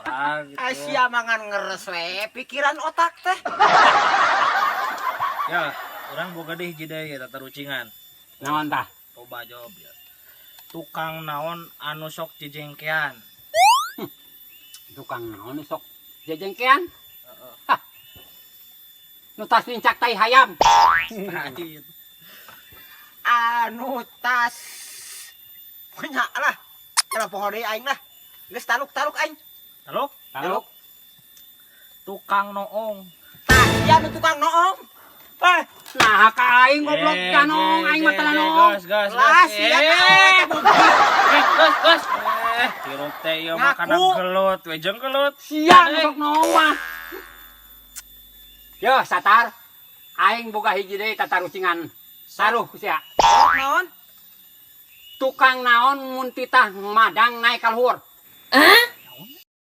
gitu. Asia mangan ngeres we pikiran otak teh. Ya, orang boga deh hiji deui eta tarucingan. Naon tah? Coba jawab ya. Tukang naon anu sok jejengkean? Tukang naon sok jejengkean? Hah. Nu tas nincak tai hayam. Lain. Anu tas punya lah. Kenapa pohon deui aing lah. Geus taluk-taluk aing. Taluk? Taluk. Tukang noong. Tah, ieu anu tukang noong. Nah ka aing goblok janong aing mah teu nong. Gas. Lah sia Gas. Tiruk teh ieu mah kana gelut, wejeng gelut. Sia sok nong mah. Yo satar. Aing boga hiji deui tatarucingan. Saruh sia. naon? Tukang naon mun titah madang naik ka luhur.